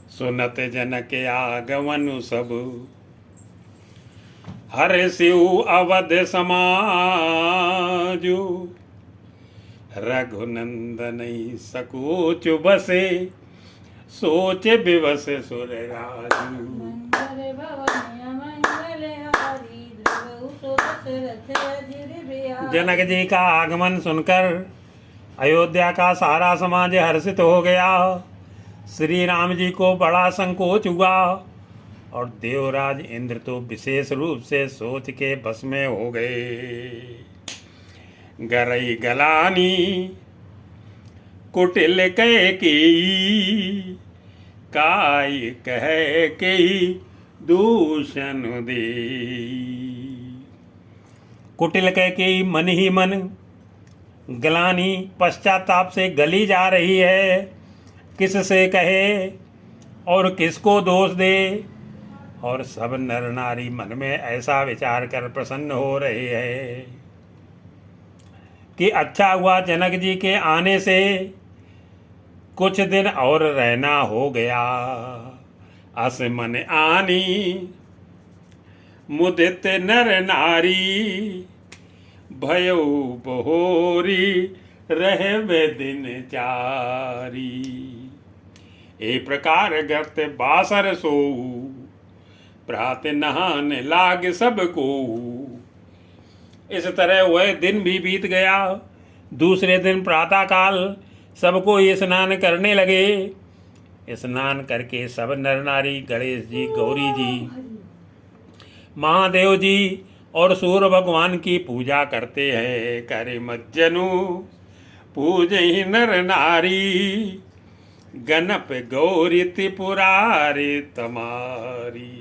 सुनत जनक आगमनु सब, हर शिव अवध समाजु। रघुनंदन सकोच बसे, सोच विवश सुर राजू। जनक जी का आगमन सुनकर अयोध्या का सारा समाज हर्षित हो गया। श्री राम जी को बड़ा संकोच हुआ और देवराज इंद्र तो विशेष रूप से सोच के बस में हो गए। गरई गलानी कुटिल कह के, काय कह के दूषण दे। कुटिल कह के मन ही मन गलानी पश्चाताप से गली जा रही है। किस से कहे और किसको दोष दे। और सब नर नारी मन में ऐसा विचार कर प्रसन्न हो रहे हैं कि अच्छा हुआ जनक जी के आने से कुछ दिन और रहना हो गया। अस मन आनी मुदित नर नारी, भयो बहोरी रहवे दिन चारी। ए प्रकार गर्त बासर सो, प्रात नहान लाग सबको। इस तरह वह दिन भी बीत गया। दूसरे दिन प्रातः काल सबको स्नान करने लगे। स्नान करके सब नर नारी गणेश जी, गौरी जी, महादेव जी और सूर्य भगवान की पूजा करते हैं। करे मज्जनु पूजहि नर नारी, गणप गौरी त्रिपुरारी तमारी।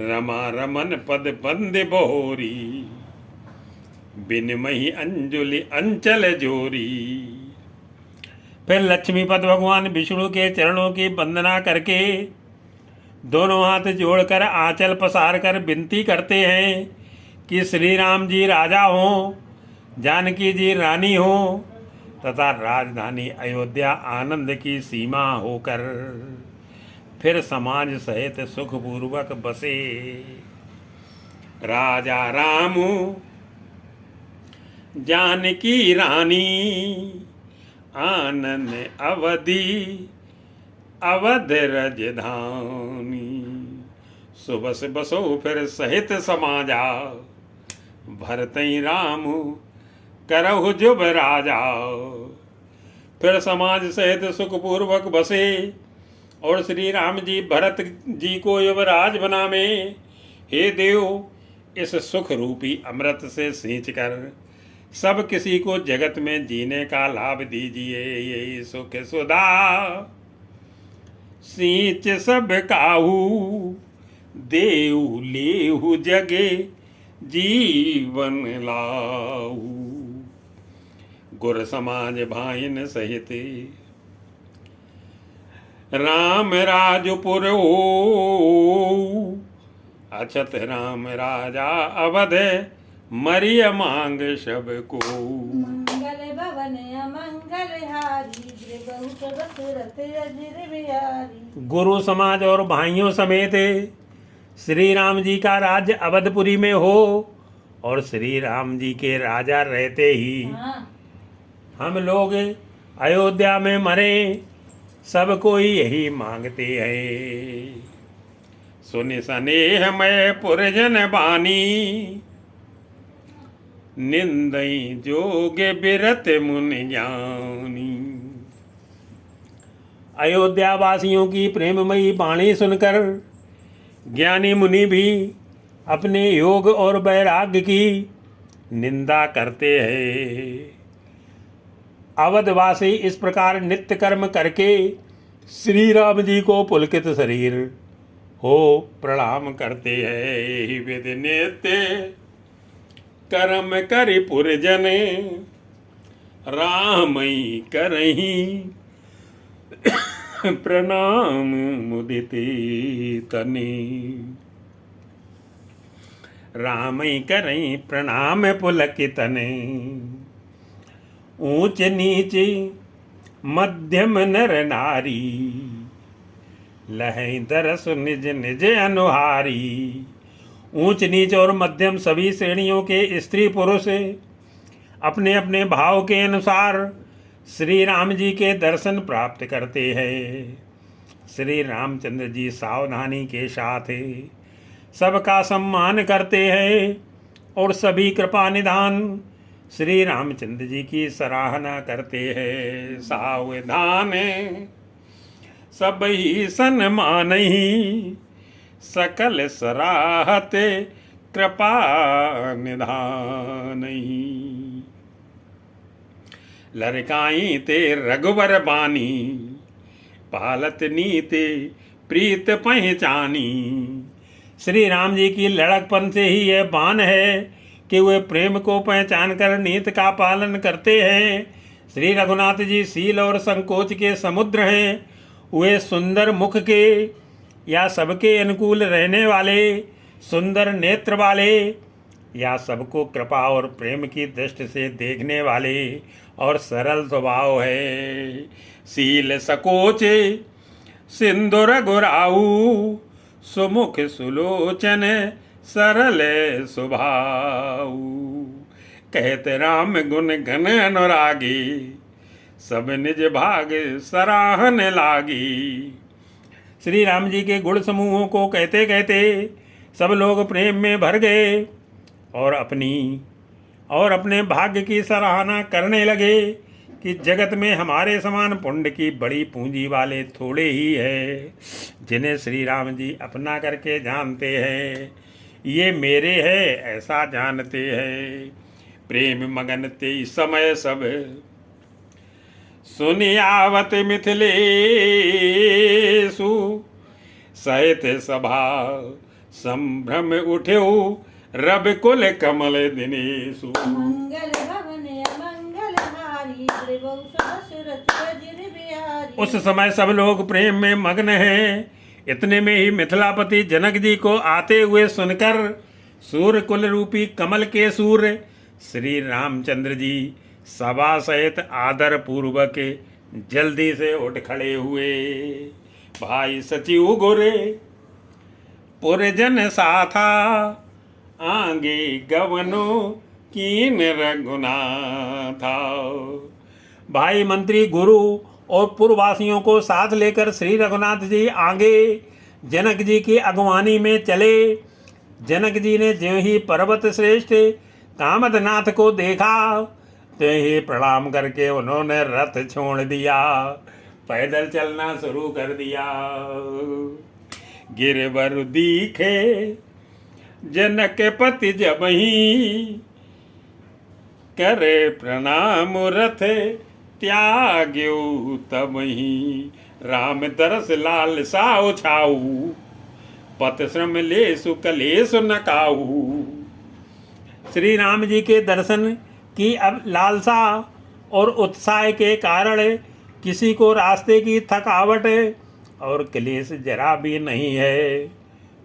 रमा रमन पद बंद बहोरी, बिनमही अंजुलि अंचल जोरी। फिर लक्ष्मीपद भगवान विष्णु के चरणों की वंदना करके दोनों हाथ जोड़कर आंचल पसार कर विनती करते हैं कि श्री राम जी राजा हों, जानकी जी रानी हों तथा राजधानी अयोध्या आनंद की सीमा होकर फिर समाज सहित सुखपूर्वक बसे। राजा राम जानकी रानी, आनंद अवधि अवध रजधानी। सुबस बसो फिर सहित समाजा, भरतई राम करहु जुब राजा। फिर समाज सहित सुखपूर्वक बसे और श्री राम जी भरत जी को युवराज बनावे। हे देव, इस सुख रूपी अमृत से सींच कर सब किसी को जगत में जीने का लाभ दीजिए। यही सुख सुधा सींच सब काहू, देव लेहु जगे जीवन लाहू। गुर समाज भाइन सहित राम राजपुर हो, अछत राम राजा अवध मरिय मांग सब को। मंगल भवन अमंगल हारी, गुरु समाज और भाइयों समेत श्री राम जी का राज्य अवधपुरी में हो और श्री राम जी के राजा रहते ही हम लोग अयोध्या में मरे, सब कोई यही मांगते हैं। सुन स्नेह मैं पुरजन बानी, निंदई जोग बिरत मुनि ज्ञानी। अयोध्या वासियों की प्रेममयी वाणी सुनकर ज्ञानी मुनि भी अपने योग और वैराग्य की निंदा करते हैं। अवधवासी इस प्रकार नित्य कर्म करके श्री राम जी को पुलकित शरीर हो प्रणाम करते हैं। विद नित्य कर्म करि पुरजन, रामई करही प्रणाम मुदित तने। रामई करही प्रणाम पुलकित तने। ऊंच नीच मध्यम नर नारी, लहई दरस निज निज अनुहारी। ऊंच नीच और मध्यम सभी श्रेणियों के स्त्री पुरुष अपने अपने भाव के अनुसार श्री राम जी के दर्शन प्राप्त करते हैं। श्री रामचंद्र जी सावधानी के साथ सबका सम्मान करते हैं और सभी कृपा निधान श्री रामचंद्र जी की सराहना करते हैं। सावधान सब ही सन्मान ही सकल सराहत कृपा निधान ही। लड़काई ते रघुवर बानी पालत नीति प्रीत पहचानी। श्री राम जी की लड़कपन से ही यह बान है कि वे प्रेम को पहचान कर नीत का पालन करते हैं। श्री रघुनाथ जी शील और संकोच के समुद्र हैं। वे सुंदर मुख के या सबके अनुकूल रहने वाले, सुंदर नेत्र वाले या सबको कृपा और प्रेम की दृष्टि से देखने वाले और सरल स्वभाव है। शील सकोच सिंदूर गुराऊ सुमुख सुलोचन सरल स्वभाव। कहत राम गुण घन अनुरागी सब निज भाग सराहन लागी। श्री राम जी के गुण समूहों को कहते कहते सब लोग प्रेम में भर गए और अपने भाग्य की सराहना करने लगे कि जगत में हमारे समान पुण्य की बड़ी पूंजी वाले थोड़े ही हैं जिन्हें श्री राम जी अपना करके जानते हैं। ये मेरे हैं ऐसा जानते हैं। प्रेम मगन ते समय सब सुनि आवत मिथिलेषु सहित सभा संभ्रम उठ्यो रब कुल कमल दिनेशु। मंगल भवन अमंगल हारी त्रिभुव सुरत वज्र बिहारी। उस समय सब लोग प्रेम में मग्न हैं। इतने में ही मिथिलापति जनक जी को आते हुए सुनकर सूर्य कुल रूपी कमल के सूर्य श्री रामचंद्र जी सभा सहित आदर पूर्वक जल्दी से उठ खड़े हुए। भाई सचिव गोरे पुरजन साथा आगे गवनो कीन रघुनाथा। भाई मंत्री गुरु और पूर्ववासियों को साथ लेकर श्री रघुनाथ जी आगे जनक जी की अगवानी में चले। जनक जी ने ज्यों ही पर्वत श्रेष्ठ कामदनाथ को देखा तो ही प्रणाम करके उन्होंने रथ छोड़ दिया, पैदल चलना शुरू कर दिया। गिरवर दीखे जनक पति जबही करे प्रणाम रथ त्याग्यो तबही। राम दरस लाल साओ छाऊ पत श्रम ले सुकलेश नकाऊ। श्री राम जी के दर्शन की अब लालसा और उत्साह के कारण किसी को रास्ते की थकावट और क्लेश जरा भी नहीं है।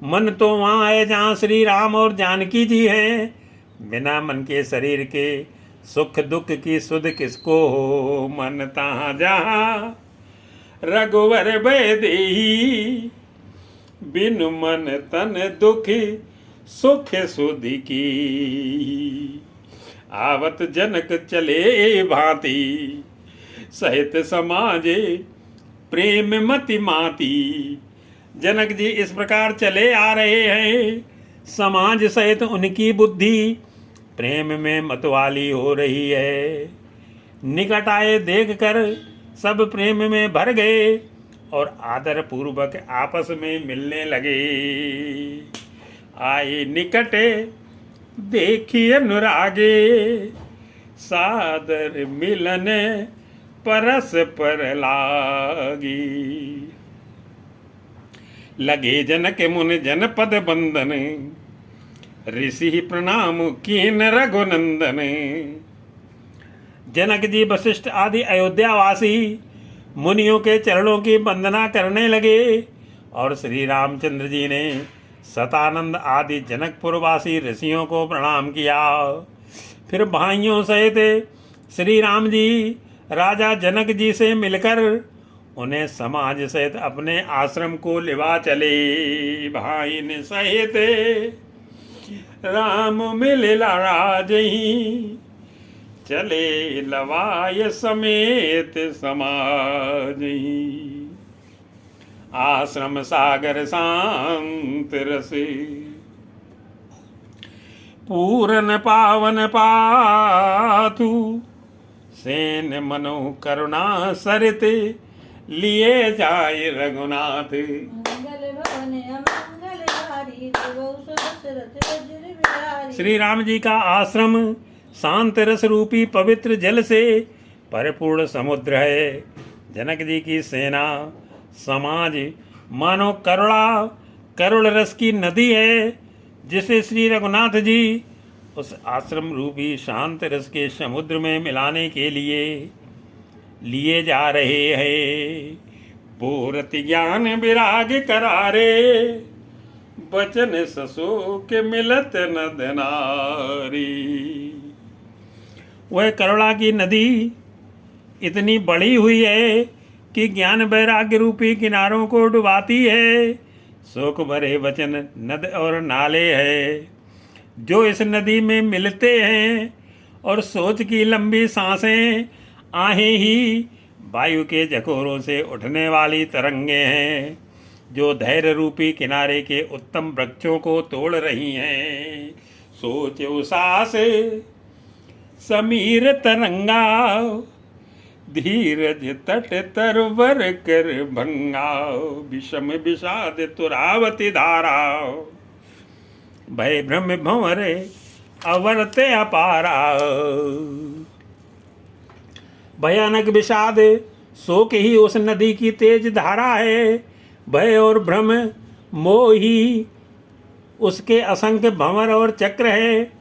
मन तो वहाँ है जहाँ श्री राम और जानकी जी हैं। बिना मन के शरीर के सुख दुख की सुध किसको हो। मन तहाँ जहाँ रघुवर बैदेही बिन मन तन दुखी सुख सुध की। आवत जनक चले भांति सहित समाजे प्रेम मति माती। जनक जी इस प्रकार चले आ रहे हैं। समाज सहित उनकी बुद्धि प्रेम में मतवाली हो रही है। निकट आए देखकर सब प्रेम में भर गए और आदर पूर्वक आपस में मिलने लगे। आए निकट देखिए अनुरागे सादर मिलन परस पर लागी। लगे जनक मुन जनपद बंदन ऋषि प्रणाम कीन रघुनंदन। जनक जी वशिष्ठ आदि अयोध्यावासी मुनियों के चरणों की वंदना करने लगे और श्री रामचंद्र जी ने सतानंद आदि जनकपुरवासी ऋषियों को प्रणाम किया। फिर भाइयों सहित श्री राम जी राजा जनक जी से मिलकर उन्हें समाज सहित अपने आश्रम को लिवा चले। भाई ने सहित राम मिल राजही, चले लवाय समेत समाज ही। आश्रम सागर शांत रसे, पूरन पावन पाथु। सेन मनो करुणा सरित, लिए जाए रघुनाथ। मंगल भवन अमंगल हारी, त्रिभुवन दशरथ वज्र बिहारी। श्री राम जी का आश्रम शांत रस रूपी पवित्र जल से परिपूर्ण समुद्र है। जनक जी की सेना समाज मानो करुण रस की नदी है, जिसे श्री रघुनाथ जी उस आश्रम रूपी शांत रस के समुद्र में मिलाने के लिए जा रहे हैं। पूरत ज्ञान विराग करारे, बचन ससो के मिलत नद नारी। वह करुणा की नदी इतनी बड़ी हुई है कि ज्ञान वैराग्य रूपी किनारों को डुबाती है। शोक भरे वचन नद और नाले है, जो इस नदी में मिलते हैं। और सोच की लंबी सांसें आहें ही वायु के झकोरों से उठने वाली तरंगे हैं, जो धैर्य रूपी किनारे के उत्तम वृक्षों को तोड़ रही हैं। सोच उसास समीर तरंगा, धीरज तट तरवर कर भंगा। विषम विषाद तुरावती धारा, भय भ्रम भंवरे अवर्ते अपारा। भयानक विषाद शोक ही उस नदी की तेज धारा है। भय और भ्रम मोह ही उसके असंख्य भंवर और चक्र है।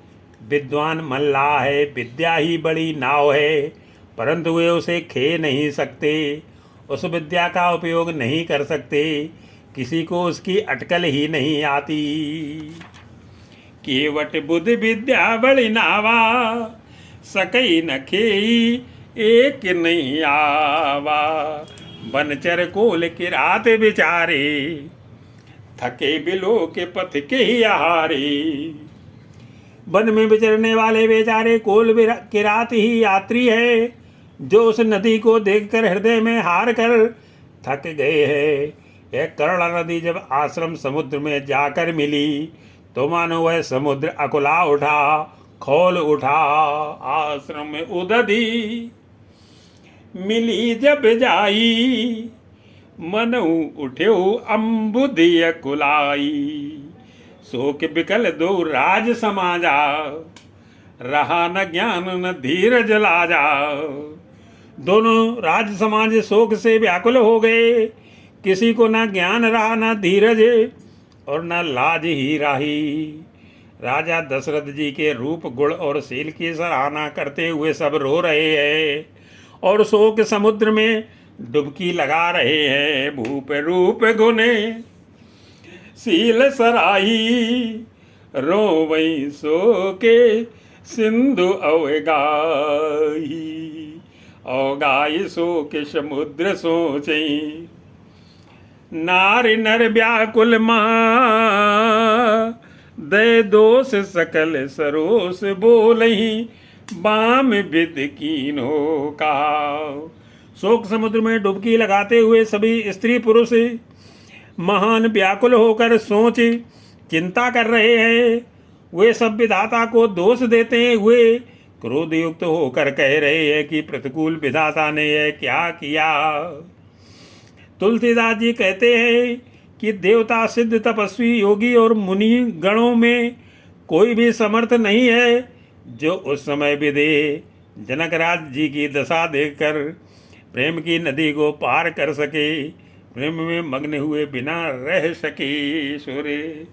विद्वान मल्लाह है, विद्या ही बड़ी नाव है, परंतु वे उसे खे नहीं सकते, उस विद्या का उपयोग नहीं कर सकते, किसी को उसकी अटकल ही नहीं आती। केवट बुद्ध विद्या बड़ी नावा, सकई न खेई एक नहीं आवा। बनचर कोल के रात बिचारे, थके बिलो के पथ के ही आहारे। वन में विचरने वाले बेचारे कोल की रात ही यात्री है, जो उस नदी को देखकर हृदय में हार कर थक गए हैं। यह करुणा नदी जब आश्रम समुद्र में जाकर मिली, तो मानो वह समुद्र अकुला उठा, खोल उठा। आश्रम में उदधि मिली जब जाई, मनऊ उठ्यो अम्बुधि अकुलाई। शोक बिकल दो राज समाजा, रहा न ज्ञान न धीरज लाजा। दोनों राज समाज शोक से व्याकुल हो गए, किसी को न ज्ञान रहा न धीरज और न लाज ही राही। राजा दशरथ जी के रूप गुण और शील की सराहना करते हुए सब रो रहे हैं और शोक समुद्र में डुबकी लगा रहे हैं। भूप रूप गुने शील सराही, रोवई सो के सिंधु अवगाही। अवगाई सो के समुद्र सोचई, नारी नर व्याकुल माँ। दे दोष सकल सरोस बोलही, बाम विद कीनो कहा। शोक समुद्र में डुबकी लगाते हुए सभी स्त्री पुरुष महान व्याकुल होकर सोच चिंता कर रहे हैं। वे सब विधाता को दोष देते हुए क्रोध युक्त होकर कह रहे हैं कि प्रतिकूल विधाता ने यह क्या किया। तुलसीदास जी कहते हैं कि देवता, सिद्ध, तपस्वी, योगी और मुनि गणों में कोई भी समर्थ नहीं है जो उस समय विदे जनकराज जी की दशा देखकर प्रेम की नदी को पार कर सके, प्रेम में मग्न हुए बिना रह सके। सूर्य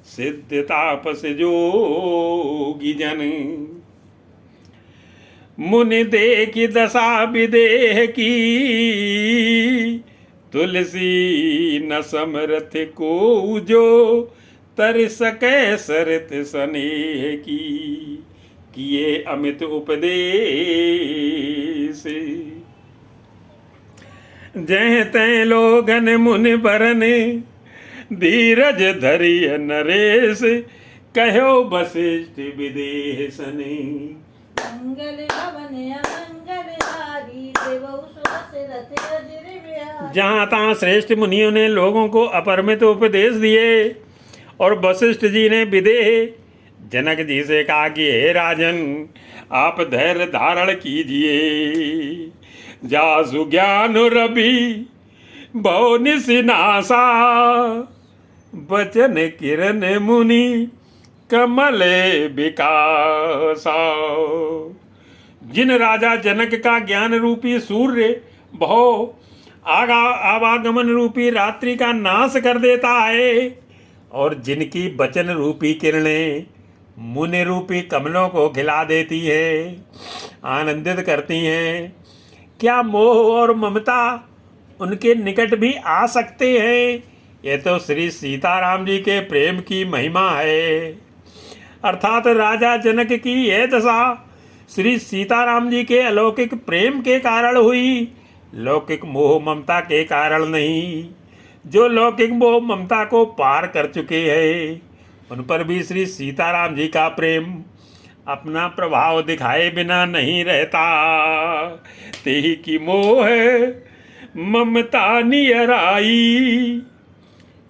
सिद्ध तापस जोगी जन, मुनि देखी दशा विदेह की। तुलसी न समरथ को जो, तर सके सरित स्नेह की। किए अमित उपदेश जय तय लोगन मुनि बरन धीरज धरिय नरेश कहो वशिष्ठ विदेशनी। मंगल भवन अमंगल हारी देवौ सुदशरथ अजर बिहारी। जहाँ तहाँ श्रेष्ठ मुनियों ने लोगों को अपरिमित उपदेश दिए और वशिष्ठ जी ने विदेह जनक जी से कहा कि हे राजन, आप धैर्य धारण कीजिए। जासु ज्ञान रवि भव निसिनासा बचन किरण मुनि कमले विकासा। जिन राजा जनक का ज्ञान रूपी सूर्य भव आवागमन रूपी रात्रि का नाश कर देता है और जिनकी वचन रूपी किरणें मुनि रूपी कमलों को खिला देती है, आनंदित करती हैं, क्या मोह और ममता उनके निकट भी आ सकते हैं? ये तो श्री सीताराम जी के प्रेम की महिमा है। अर्थात राजा जनक की यह दशा श्री सीताराम जी के अलौकिक प्रेम के कारण हुई, लौकिक मोह ममता के कारण नहीं। जो लौकिक मोह ममता को पार कर चुके हैं उन पर भी श्री सीताराम जी का प्रेम अपना प्रभाव दिखाए बिना नहीं रहता। तेहि की मोह ममता नियराई,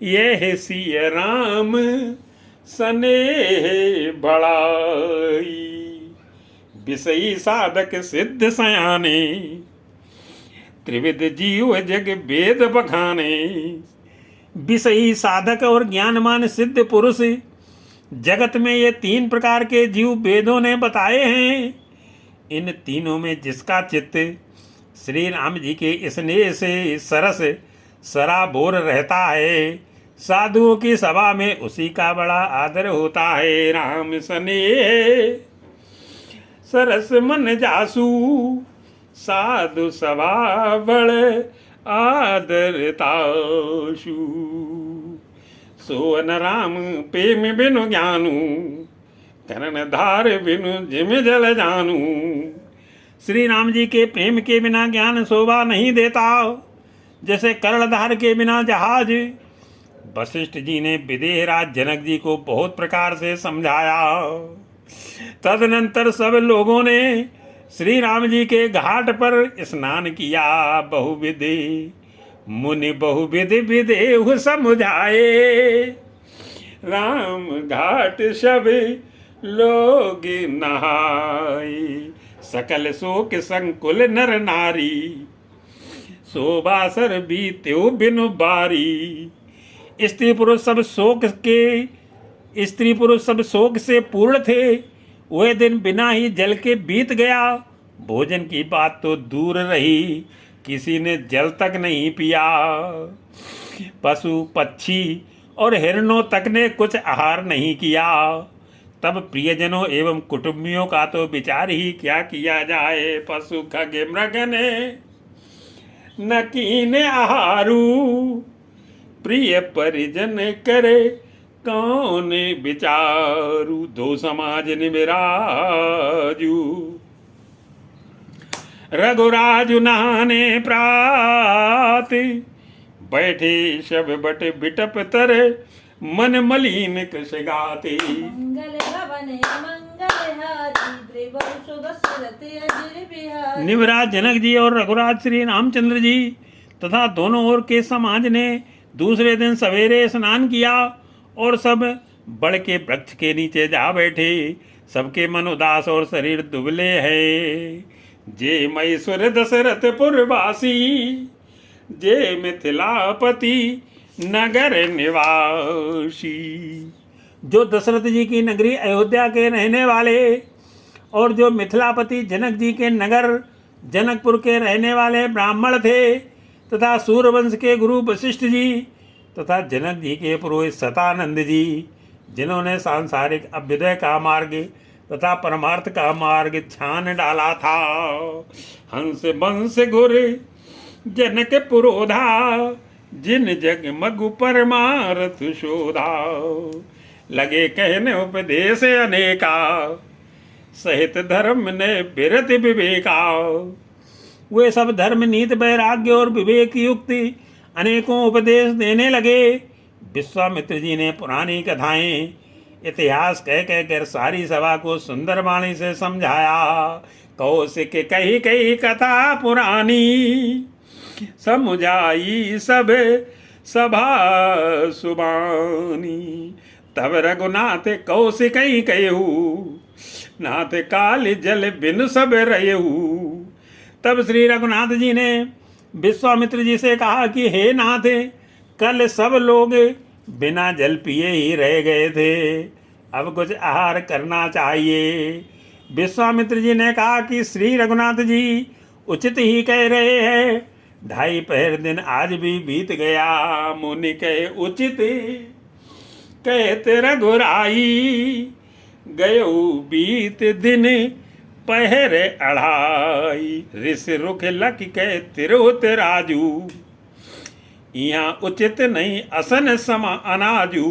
यह सिय राम स्नेह बढ़ाई। विषयी साधक सिद्ध सयाने त्रिविध जीव जग वेद बखाने। विषयी साधक और ज्ञानमान सिद्ध पुरुष जगत में ये तीन प्रकार के जीव वेदों ने बताए हैं। इन तीनों में जिसका चित्त श्री राम जी के स्नेह से सरस सराबोर रहता है, साधुओं की सभा में उसी का बड़ा आदर होता है। राम स्नेह सरस मन जासू, साधु सभा बड़ आदर ताशु। सोन राम प्रेम बिनु ज्ञानू, करण धार बिनु जिम जल जानू। श्री राम जी के प्रेम के बिना ज्ञान शोभा नहीं देता, जैसे कर्णधार के बिना जहाज। वशिष्ठ जी ने विदेहराज जनक जी को बहुत प्रकार से समझाया। तदनंतर सब लोगों ने श्री राम जी के घाट पर स्नान किया। बहुविधि मुनि बहुविधि विदेहु समझाए, राम घाट सब लोग नहाए। सकल शोक संकुल नर नारी, शोभासर बीत्यो बिनु बारी। स्त्री पुरुष सब शोक से पूर्ण थे। वह दिन बिना ही जल के बीत गया। भोजन की बात तो दूर रही, किसी ने जल तक नहीं पिया। पशु पक्षी और हिरणों तक ने कुछ आहार नहीं किया। तब प्रियजनों एवं कुटुंबियों का तो विचार ही क्या किया जाए। पशु खग मृग ने न कीने आहारू, प्रिय परिजन करे कौन विचारू। दो समाज निबिराजू, रघुराजु नहाने प्रात, बैठे शब बट बिटप तर, मन मलिन कृष गाते। मंगल भवन मंगल हारी, देवौ सुदशरथ अजर बिहारी। निवराज जनक जी और रघुराज श्री रामचंद्र जी तथा दोनों ओर के समाज ने दूसरे दिन सवेरे स्नान किया और सब बड़ के वृक्ष के नीचे जा बैठे। सबके मन उदास और शरीर दुबले हैं। जे मैसुर दशरथ पुरवासी, जे मिथिलापति नगर निवासी। जो दशरथ जी की नगरी अयोध्या के रहने वाले और जो मिथिलापति जनक जी के नगर जनकपुर के रहने वाले ब्राह्मण थे, तथा सूर्यवंश के गुरु वशिष्ठ जी तथा जनक जी के पुरोहित शतानंद जी, जिन्होंने सांसारिक अभ्युदय का मार्ग तथा परमार्थ का मार्ग छान डाला था। हंस बंस गुर जनक पुरोधा, जिन जग मगु परमार्थ शोधा। लगे कहने उपदेश अनेका, सहित धर्म ने बिरत विवेका। वे सब धर्म, नीति, वैराग्य और विवेक युक्ति अनेकों उपदेश देने लगे। विश्वामित्र जी ने पुरानी कथाएं, इतिहास कह कहकर सारी सभा को सुंदर वाणी से समझाया। कौशिक कही कही कथा पुरानी, समझाई सब सभा सुबानी। तब रघुनाथ कौशिक कहू, नाथ काल जल बिन सब रहू। तब श्री रघुनाथ जी ने विश्वामित्र जी से कहा कि हे नाथ, कल सब लोग बिना जल पिए ही रह गए थे, अब कुछ आहार करना चाहिए। विश्वामित्र जी ने कहा कि श्री रघुनाथ जी उचित ही कह रहे हैं, 2.5 पहर दिन आज भी बीत गया। मुनि कहे उचित कहते रघुराई, गयो बीत दिन पहर 2.5। ऋषि रुख लख कह तिरहुत राजू, यहाँ उचित नहीं असन समा अनाजू।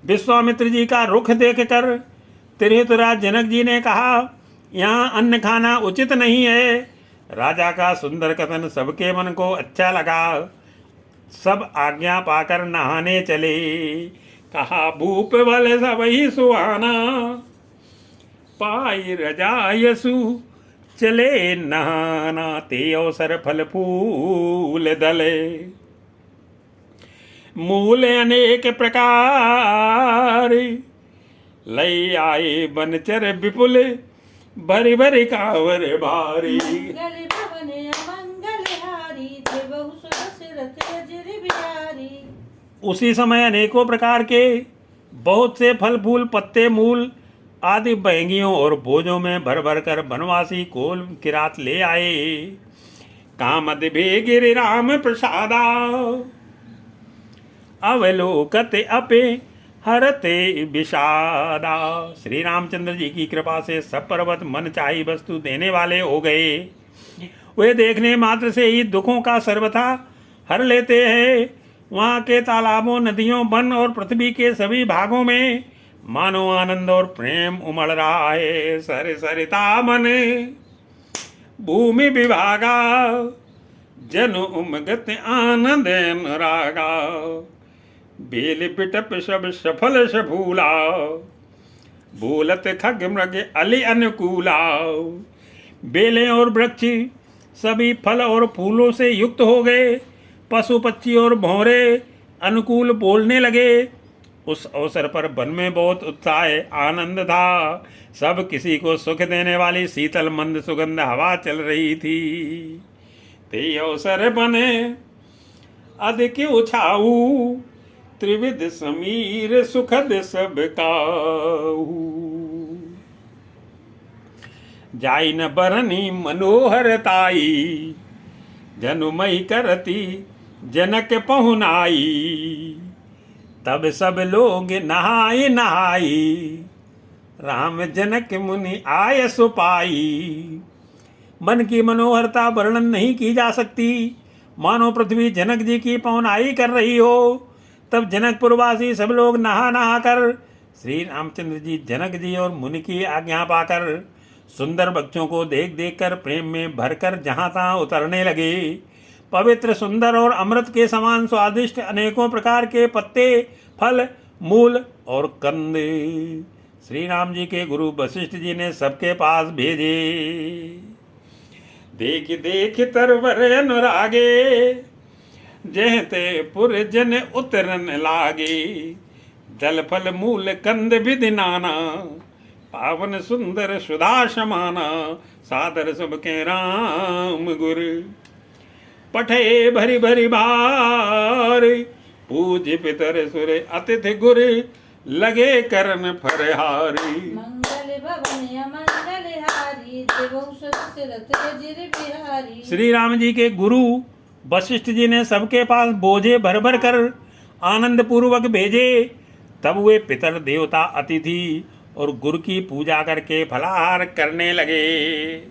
विश्वामित्र जी का रुख देखकर तिरहुतराज जनक जी ने कहा, यहाँ अन्न खाना उचित नहीं है। राजा का सुंदर कथन सबके मन को अच्छा लगा। सब आज्ञा पाकर नहाने चले। कहा भूप बल सब ही सुहाना, पाई रजायसु चले नहाना। ते अवसर फल फूल दले, मूल अनेक प्रकार, लई आए बनचर विपुल, भरी भरी कांवर भारी। मंगल भवन अमंगल हारी, देवहु सुदशरथ अजिर बिहारी। उसी समय अनेकों प्रकार के बहुत से फल फूल, पत्ते, मूल आदि बहंगियों और बोझों में भर भर कर बनवासी कोल किरात ले आए। कामद भे गिरि राम प्रसादा, अवलोकते अपे हरते विषादा। श्री रामचंद्र जी की कृपा से सब पर्वत मन चाही वस्तु देने वाले हो गए। वे देखने मात्र से ही दुखों का सर्वथा हर लेते हैं। वहाँ के तालाबों, नदियों, वन और पृथ्वी के सभी भागों में मानो आनंद और प्रेम उमड़ रहा है। सर सरिता मन भूमि विभागा, जन उमगत आनंद अनुरागा। बेल बिटप सब सफल सफूला, बोलत खग मृग अली अनुकूला। बेलें और वृक्ष सभी फल और फूलों से युक्त हो गए। पशु पक्षी और भौरे अनुकूल बोलने लगे। उस अवसर पर वन में बहुत उत्साह आनंद था। सब किसी को सुख देने वाली शीतल मंद सुगंध हवा चल रही थी। ते अवसर बने अधिक उछाऊ, त्रिविध समीर सुखद सब काऊ। जाई न बरनी मनोहरताई, जनुमई करती जनक पहुनाई। तब सब लोग नहाए नहाई, राम जनक मुनि आय सुपाई। मन की मनोहरता वर्णन नहीं की जा सकती। मानो पृथ्वी जनक जी की पहुनाई कर रही हो। तब जनकपुरवासी सब लोग नहा नहा कर श्री रामचंद्र जी, जनक जी और मुनि की आज्ञा पाकर सुंदर बच्चों को देख देख कर प्रेम में भरकर जहाँ तहाँ उतरने लगे। पवित्र, सुंदर और अमृत के समान स्वादिष्ट अनेकों प्रकार के पत्ते, फल, मूल और कंदे श्री राम जी के गुरु वशिष्ठ जी ने सबके पास भेजे। देख देख तरवर अनुरागे, जहते पुर जन उतरन लागे। जल फल मूल कंद विधि नाना, पावन सुंदर सुधा समाना। सादर सबके राम गुर, पठे भरी भरी भार। पूज पितर सुर अतिथि गुर, लगे करन फरहारी। मंगल भवन अमंगल हारी, देवहु सुदशरथ अजिर बिहारी। श्री राम जी के गुरु वशिष्ठ जी ने सबके पास बोझे भर भर कर आनंद पूर्वक भेजे। तब वे पितर, देवता, अतिथि और गुरु की पूजा करके फलाहार करने लगे।